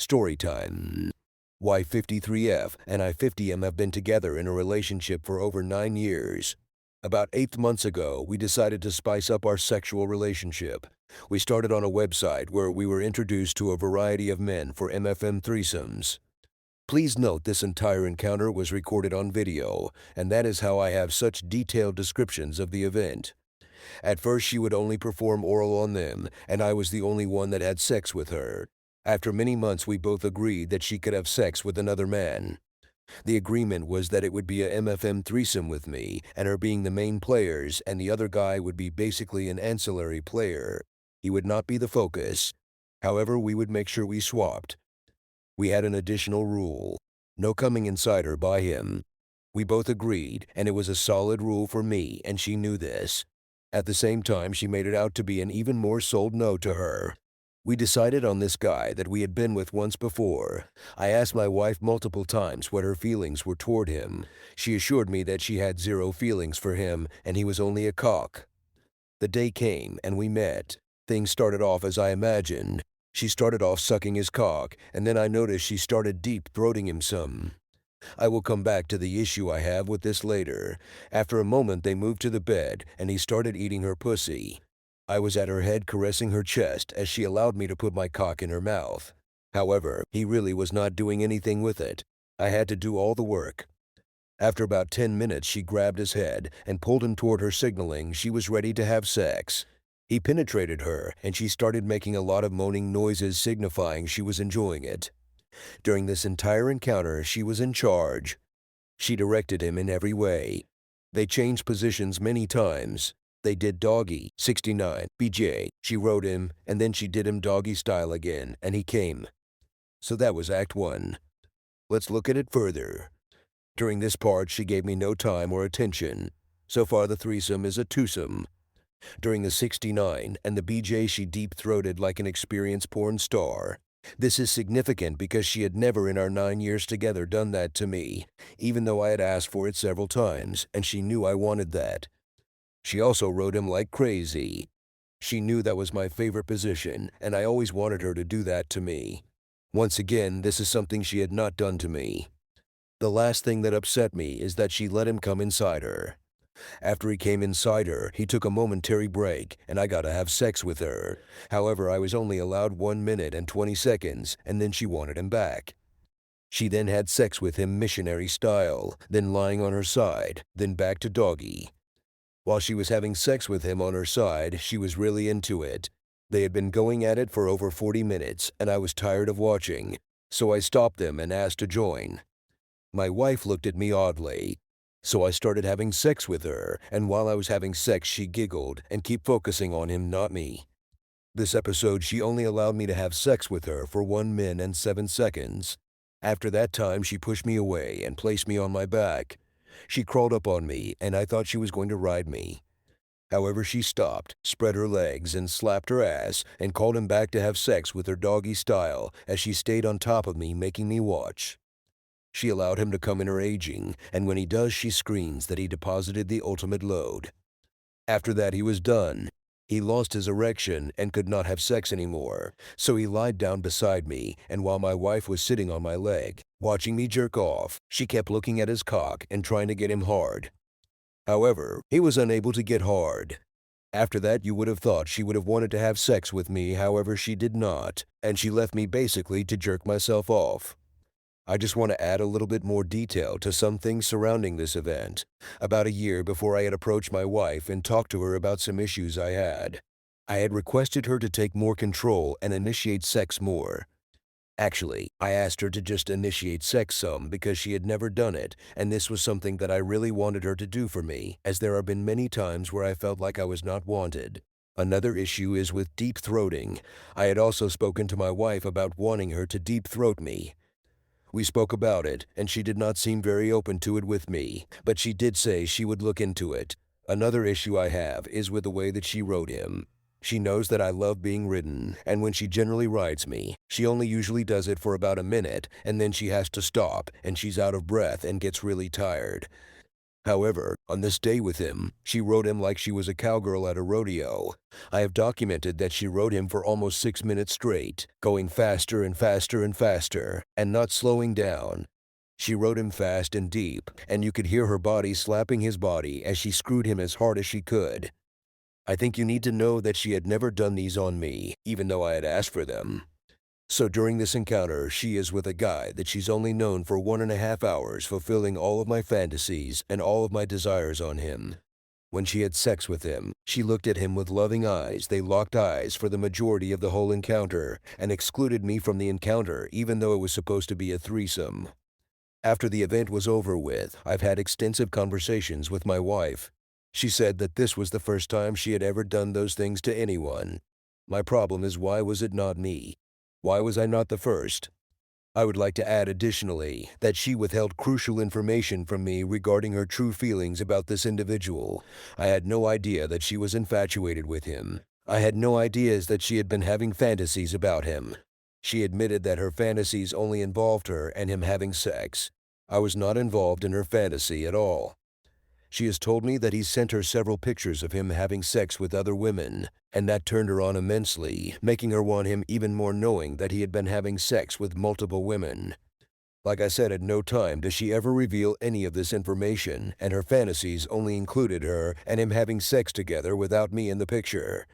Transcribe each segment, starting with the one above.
Storytime. Y53F and I50M have been together in a relationship for over 9 years. About 8 months ago, we decided to spice up our sexual relationship. We started on a website where we were introduced to a variety of men for MFM threesomes. Please note this entire encounter was recorded on video, and that is how I have such detailed descriptions of the event. At first, she would only perform oral on them, and I was the only one that had sex with her. After many months, we both agreed that she could have sex with another man. The agreement was that it would be a MFM threesome with me and her being the main players, and the other guy would be basically an ancillary player. He would not be the focus. However, we would make sure we swapped. We had an additional rule: no coming inside her by him. We both agreed, and it was a solid rule for me, and she knew this. At the same time, she made it out to be an even more sold no to her. We decided on this guy that we had been with once before. I asked my wife multiple times what her feelings were toward him. She assured me that she had zero feelings for him, and he was only a cock. The day came, and we met. Things started off as I imagined. She started off sucking his cock, and then I noticed she started deep-throating him some. I will come back to the issue I have with this later. After a moment, they moved to the bed, and he started eating her pussy. I was at her head caressing her chest as she allowed me to put my cock in her mouth. However, he really was not doing anything with it. I had to do all the work. After about 10 minutes, she grabbed his head and pulled him toward her, signaling she was ready to have sex. He penetrated her, and she started making a lot of moaning noises, signifying she was enjoying it. During this entire encounter, she was in charge. She directed him in every way. They changed positions many times. They did doggy, 69, BJ. She rode him, and then she did him doggy style again, and he came. So that was Act 1. Let's look at it further. During this part, she gave me no time or attention. So far, the threesome is a twosome. During the 69 and the BJ, she deep-throated like an experienced porn star. This is significant because she had never in our 9 years together done that to me, even though I had asked for it several times, and she knew I wanted that. She also rode him like crazy. She knew that was my favorite position, and I always wanted her to do that to me. Once again, this is something she had not done to me. The last thing that upset me is that she let him come inside her. After he came inside her, he took a momentary break, and I got to have sex with her. However, I was only allowed 1 minute and 20 seconds, and then she wanted him back. She then had sex with him missionary style, then lying on her side, then back to doggy. While she was having sex with him on her side, she was really into it. They had been going at it for over 40 minutes, and I was tired of watching, so I stopped them and asked to join. My wife looked at me oddly. So I started having sex with her, and while I was having sex, she giggled and kept focusing on him, not me. This episode, she only allowed me to have sex with her for 1 minute and 7 seconds. After that time, she pushed me away and placed me on my back. She crawled up on me, and I thought she was going to ride me. However, she stopped, spread her legs, and slapped her ass, and called him back to have sex with her doggy style as she stayed on top of me, making me watch. She allowed him to come in her aging, and when he does, she screams that he deposited the ultimate load. After that, he was done. He lost his erection and could not have sex anymore, so he lied down beside me, and while my wife was sitting on my leg, watching me jerk off, she kept looking at his cock and trying to get him hard. However, he was unable to get hard. After that, you would have thought she would have wanted to have sex with me, however, she did not, and she left me basically to jerk myself off. I just want to add a little bit more detail to some things surrounding this event. About a year before I had approached my wife and talked to her about some issues I had requested her to take more control and initiate sex more. Actually, I asked her to just initiate sex some because she had never done it, and this was something that I really wanted her to do for me, as there have been many times where I felt like I was not wanted. Another issue is with deep throating. I had also spoken to my wife about wanting her to deep throat me. We spoke about it, and she did not seem very open to it with me, but she did say she would look into it. Another issue I have is with the way that she rode him. She knows that I love being ridden, and when she generally rides me, she only usually does it for about a minute, and then she has to stop, and she's out of breath and gets really tired. However, on this day with him, she rode him like she was a cowgirl at a rodeo. I have documented that she rode him for almost 6 minutes straight, going faster and faster and faster, and not slowing down. She rode him fast and deep, and you could hear her body slapping his body as she screwed him as hard as she could. I think you need to know that she had never done these on me, even though I had asked for them. So during this encounter, she is with a guy that she's only known for 1.5 hours, fulfilling all of my fantasies and all of my desires on him. When she had sex with him, she looked at him with loving eyes. They locked eyes for the majority of the whole encounter and excluded me from the encounter, even though it was supposed to be a threesome. After the event was over with, I've had extensive conversations with my wife. She said that this was the first time she had ever done those things to anyone. My problem is, why was it not me? Why was I not the first? I would like to add additionally that she withheld crucial information from me regarding her true feelings about this individual. I had no idea that she was infatuated with him. I had no ideas that she had been having fantasies about him. She admitted that her fantasies only involved her and him having sex. I was not involved in her fantasy at all. She has told me that he sent her several pictures of him having sex with other women, and that turned her on immensely, making her want him even more, knowing that he had been having sex with multiple women. Like I said, at no time does she ever reveal any of this information, and her fantasies only included her and him having sex together without me in the picture.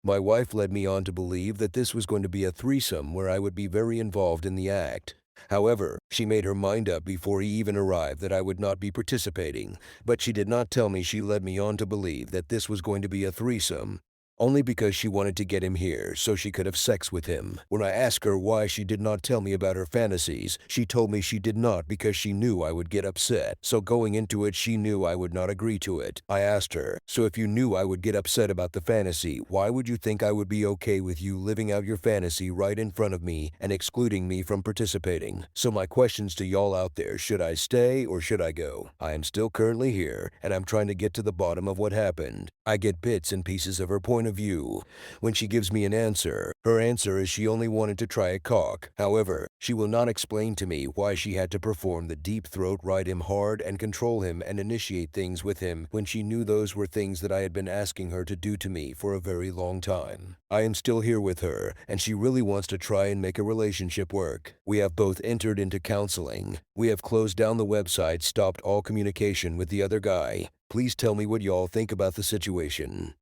My wife led me on to believe that this was going to be a threesome where I would be very involved in the act. However, she made her mind up before he even arrived that I would not be participating, but she did not tell me she led me on to believe that this was going to be a threesome, only because she wanted to get him here so she could have sex with him. When I asked her why she did not tell me about her fantasies, she told me she did not because she knew I would get upset. So going into it, she knew I would not agree to it. I asked her, so if you knew I would get upset about the fantasy, why would you think I would be okay with you living out your fantasy right in front of me and excluding me from participating? So my questions to y'all out there: should I stay or should I go? I am still currently here, and I'm trying to get to the bottom of what happened. I get bits and pieces of her point of view. When she gives me an answer, her answer is she only wanted to try a cock. However, she will not explain to me why she had to perform the deep throat, ride him hard, and control him and initiate things with him when she knew those were things that I had been asking her to do to me for a very long time. I am still here with her, and she really wants to try and make a relationship work. We have both entered into counseling. We have closed down the website, stopped all communication with the other guy. Please tell me what y'all think about the situation.